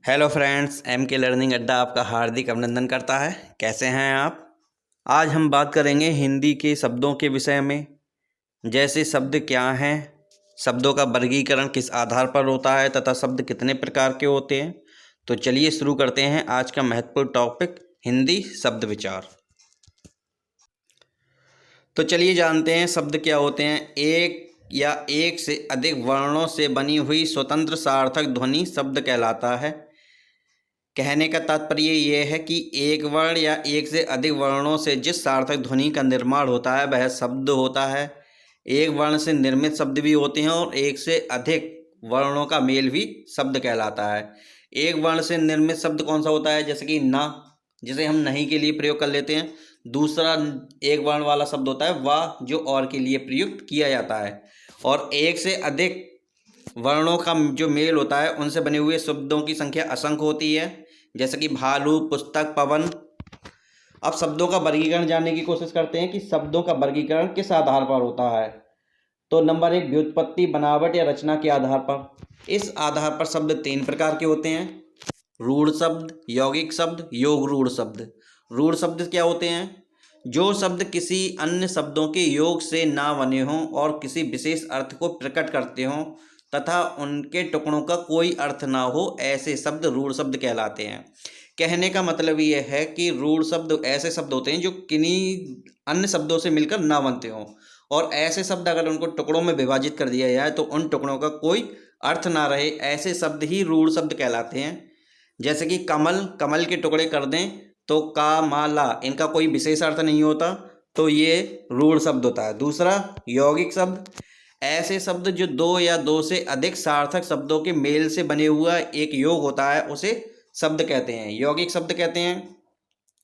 Hello friends, M के learning अड्डा आपका हार्दिक अभिनंदन करता है। कैसे हैं आप? आज हम बात करेंगे हिंदी के शब्दों के विषय में। जैसे शब्द क्या हैं, शब्दों का वर्गीकरण किस आधार पर होता है तथा शब्द कितने प्रकार के होते हैं। तो चलिए शुरू करते हैं आज का महत्वपूर्ण टॉपिक, हिंदी शब्द विचार। तो चलिए जानते हैं शब्द क्या होते हैं। एक या एक से अधिक वर्णों से बनी हुई स्वतंत्र सार्थक ध्वनि शब्द कहलाता है। कहने का तात्पर्य यह है कि एक वर्ण या एक से अधिक वर्णों से जिस सार्थक ध्वनि का निर्माण होता है वह शब्द होता है। एक वर्ण से निर्मित शब्द भी होते हैं और एक से अधिक वर्णों का मेल भी शब्द कहलाता है। एक वर्ण से निर्मित शब्द कौन सा होता है? जैसे कि ना, जिसे हम नहीं के लिए प्रयोग कर लेते हैं। दूसरा एक वर्ण वाला शब्द होता है वाह, जो और के लिए प्रयुक्त किया जाता है। और एक से अधिक वर्णों का जो मेल होता है उनसे बने हुए शब्दों की संख्या असंख्य होती है, जैसे कि भालू, पुस्तक, पवन। अब शब्दों का वर्गीकरण जानने की कोशिश करते हैं कि शब्दों का वर्गीकरण किस आधार पर होता है। तो नंबर 1, व्युत्पत्ति, बनावट या रचना के आधार पर। इस आधार पर शब्द 3 प्रकार के होते हैं: रूढ़ शब्द, यौगिक शब्द, योग रूढ़ शब्द। रूढ़ शब्द क्या होते हैं? जो शब्द किसी अन्य शब्दों के योग से ना बने हों और किसी विशेष अर्थ को प्रकट करते हों तथा उनके टुकड़ों का कोई अर्थ ना हो, ऐसे शब्द रूढ़ शब्द कहलाते हैं। कहने का मतलब यह है कि रूढ़ शब्द ऐसे शब्द होते हैं जो किन्हीं अन्य शब्दों से मिलकर ना बनते हों, और ऐसे शब्द अगर उनको टुकड़ों में विभाजित कर दिया जाए तो उन टुकड़ों का कोई अर्थ ना रहे, ऐसे शब्द ही रूढ़ शब्द कहलाते हैं। जैसे कि कमल, कमल के टुकड़े कर दें तो का, मा, ला, इनका कोई विशेष अर्थ नहीं होता, तो ये रूढ़ शब्द होता है। दूसरा, यौगिक शब्द। ऐसे शब्द जो दो या दो से अधिक सार्थक शब्दों के मेल से बने हुआ एक योग होता है उसे शब्द कहते हैं, यौगिक शब्द कहते हैं।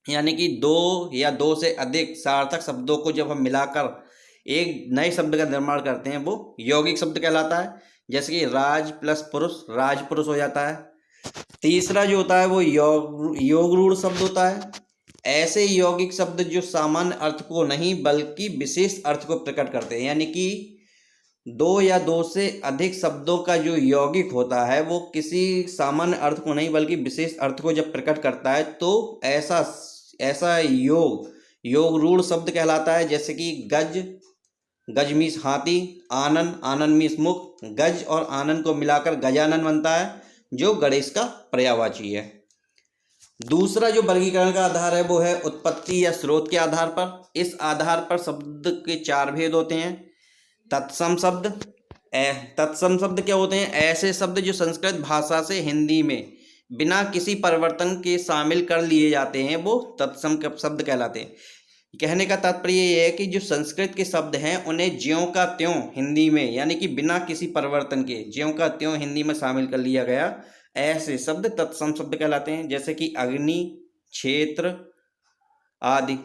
यानी कि दो या दो से अधिक सार्थक शब्दों को जब हम मिलाकर एक नए शब्द का निर्माण करते हैं वो यौगिक शब्द कहलाता है। जैसे कि राज प्लस पुरुष, राज पुरुष हो जाता है। तीसरा जो होता है वो योग रूढ़ शब्द होता है। ऐसे यौगिक शब्द जो सामान्य अर्थ को नहीं बल्कि विशेष अर्थ को प्रकट करते हैं, यानी कि दो या दो से अधिक शब्दों का जो यौगिक होता है वो किसी सामान्य अर्थ को नहीं बल्कि विशेष अर्थ को जब प्रकट करता है तो ऐसा योग रूढ़ शब्द कहलाता है। जैसे कि गज, गज मीन्स हाथी, आनन, आनन मीन्स मुख। गज और आनन को मिलाकर गजानन बनता है, जो गणेश का पर्यायवाची है। दूसरा जो वर्गीकरण का आधार है वो है उत्पत्ति या स्रोत के आधार पर। इस आधार पर शब्द के 4 भेद होते हैं। तत्सम शब्द। तत्सम शब्द क्या होते हैं? ऐसे शब्द जो संस्कृत भाषा से हिंदी में बिना किसी परिवर्तन के शामिल कर लिए जाते हैं वो तत्सम शब्द कहलाते हैं। कहने का तात्पर्य यह है कि जो संस्कृत के शब्द हैं उन्हें ज्यों का त्यों हिंदी में, यानी कि बिना किसी परिवर्तन के ज्यों का त्यों हिंदी में शामिल कर लिया गया, ऐसे शब्द तत्सम शब्द कहलाते हैं। जैसे कि अग्नि, क्षेत्र आदि।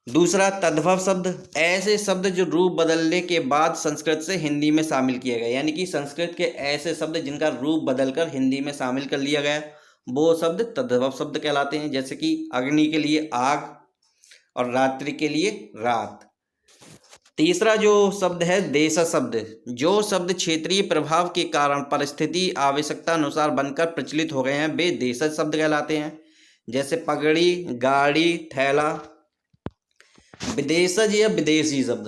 दूसरा, तद्भव शब्द। ऐसे शब्द जो रूप बदलने के बाद संस्कृत से हिंदी में शामिल किए गए, यानी कि संस्कृत के ऐसे शब्द जिनका रूप बदलकर हिंदी में शामिल कर लिया गया वो शब्द तद्भव शब्द कहलाते हैं। जैसे कि अग्नि के लिए आग और रात्रि के लिए रात। तीसरा जो शब्द है देशज शब्द। जो शब्द क्षेत्रीय प्रभाव के कारण परिस्थिति आवश्यकता अनुसार बनकर प्रचलित हो गए हैं वे देशज शब्द कहलाते हैं। जैसे पगड़ी, गाड़ी, थैला। विदेशज या विदेशी शब्द।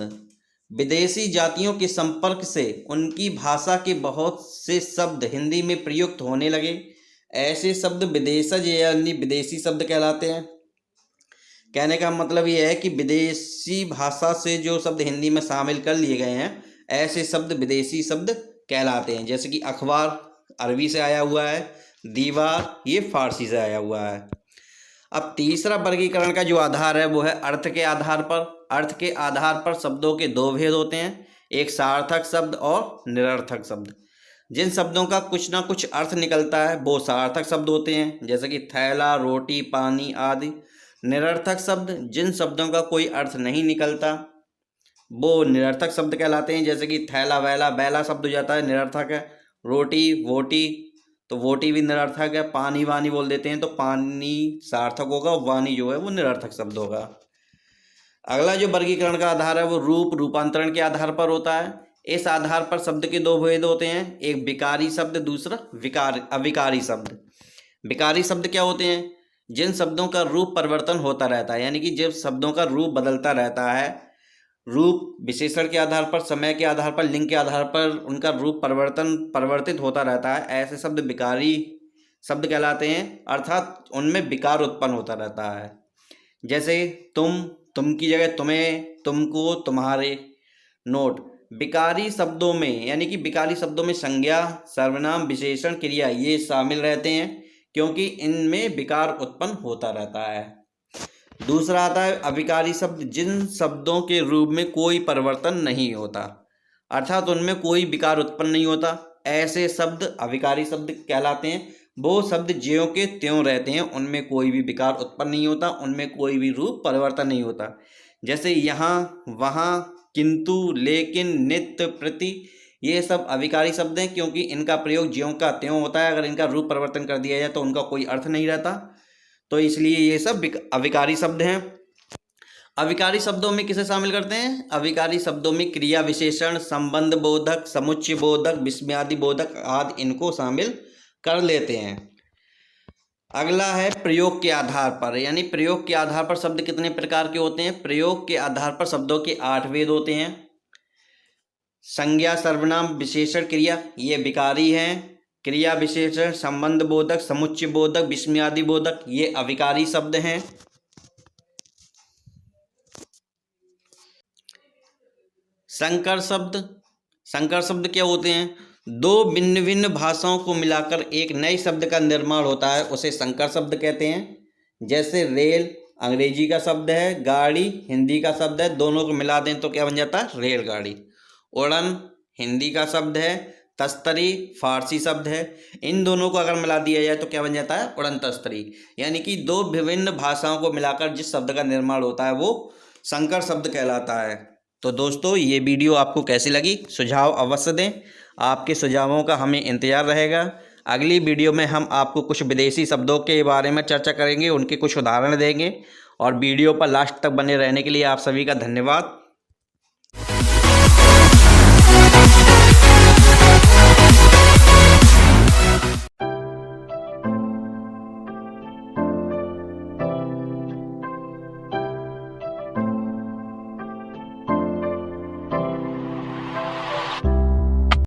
विदेशी जातियों के संपर्क से उनकी भाषा के बहुत से शब्द हिंदी में प्रयुक्त होने लगे, ऐसे शब्द विदेशज यानी विदेशी शब्द कहलाते हैं। कहने का मतलब यह है कि विदेशी भाषा से जो शब्द हिंदी में शामिल कर लिए गए हैं ऐसे शब्द विदेशी शब्द कहलाते हैं। जैसे कि अखबार अरबी से आया हुआ है, दीवार ये फारसी से आया हुआ है। अब तीसरा वर्गीकरण का जो आधार है वो है अर्थ के आधार पर। अर्थ के आधार पर शब्दों के 2 भेद होते हैं, एक सार्थक शब्द और निरर्थक शब्द। जिन शब्दों का कुछ ना कुछ अर्थ निकलता है वो सार्थक शब्द होते हैं, जैसे कि थैला, रोटी, पानी आदि। निरर्थक शब्द, जिन शब्दों का कोई अर्थ नहीं निकलता वो निरर्थक शब्द कहलाते हैं। जैसे कि थैला, वैला, बैला शब्द हो जाता है, निरर्थक है। रोटी, वोटी, तो वोटी भी निरर्थक है। पानी, वानी बोल देते हैं तो पानी सार्थक होगा, वानी जो है वो निरर्थक शब्द होगा। अगला जो वर्गीकरण का आधार है वो रूप रूपांतरण के आधार पर होता है। इस आधार पर शब्द के 2 भेद होते हैं, एक विकारी शब्द, दूसरा अविकारी शब्द। विकारी शब्द क्या होते हैं? जिन शब्दों का रूप परिवर्तन होता रहता है, यानी कि जिन शब्दों का रूप बदलता रहता है, रूप विशेषण के आधार पर, समय के आधार पर, लिंग के आधार पर उनका रूप परिवर्तित होता रहता है, ऐसे शब्द विकारी शब्द कहलाते हैं, अर्थात उनमें विकार उत्पन्न होता रहता है। जैसे तुम की जगह तुम्हें, तुमको, तुम्हारे। नोट: विकारी शब्दों में, यानी कि विकारी शब्दों में संज्ञा, सर्वनाम, विशेषण, क्रिया ये शामिल रहते हैं, क्योंकि इनमें विकार उत्पन्न होता रहता है। दूसरा आता है अविकारी शब्द, जिन शब्दों के रूप में कोई परिवर्तन नहीं होता, अर्थात उनमें कोई विकार उत्पन्न नहीं होता, ऐसे शब्द अविकारी शब्द कहलाते हैं। वो शब्द ज्यों के त्यों रहते हैं, उनमें कोई भी विकार उत्पन्न नहीं होता, उनमें कोई भी रूप परिवर्तन नहीं होता। जैसे यहाँ, वहाँ, किंतु, लेकिन, नित्य, प्रति, ये सब अविकारी शब्द हैं, क्योंकि इनका प्रयोग ज्यों का त्यों होता है। अगर इनका रूप परिवर्तन कर दिया जाए तो उनका कोई अर्थ नहीं रहता, तो इसलिए ये सब अविकारी शब्द हैं। अविकारी शब्दों में किसे शामिल करते हैं? अविकारी शब्दों में क्रिया विशेषण, संबंध बोधक, समुच्चय बोधक, विस्मयादि बोधक आदि इनको शामिल कर लेते हैं। अगला है प्रयोग के आधार पर, यानी प्रयोग के आधार पर शब्द कितने प्रकार के होते हैं? प्रयोग के आधार पर शब्दों के 8 भेद होते हैं। संज्ञा, सर्वनाम, विशेषण, क्रिया ये विकारी हैं। क्रिया विशेषण, संबंध बोधक, समुच्चय बोधक, विस्मयादि बोधक ये अविकारी शब्द हैं। संकर शब्द, संकर शब्द क्या होते हैं? दो भिन्न भिन्न भाषाओं को मिलाकर एक नए शब्द का निर्माण होता है, उसे संकर शब्द कहते हैं। जैसे रेल अंग्रेजी का शब्द है, गाड़ी हिंदी का शब्द है, दोनों को मिला दें तो क्या बन जाता है? रेलगाड़ी। उड़न हिंदी का शब्द है, तस्तरी फारसी शब्द है, इन दोनों को अगर मिला दिया जाए तो क्या बन जाता है? उड़न तस्तरी। यानी कि दो विभिन्न भाषाओं को मिलाकर जिस शब्द का निर्माण होता है वो संकर शब्द कहलाता है। तो दोस्तों, ये वीडियो आपको कैसी लगी? सुझाव अवश्य दें, आपके सुझावों का हमें इंतज़ार रहेगा। अगली वीडियो में हम आपको कुछ विदेशी शब्दों के बारे में चर्चा करेंगे, उनके कुछ उदाहरण देंगे। और वीडियो पर लास्ट तक बने रहने के लिए आप सभी का धन्यवाद।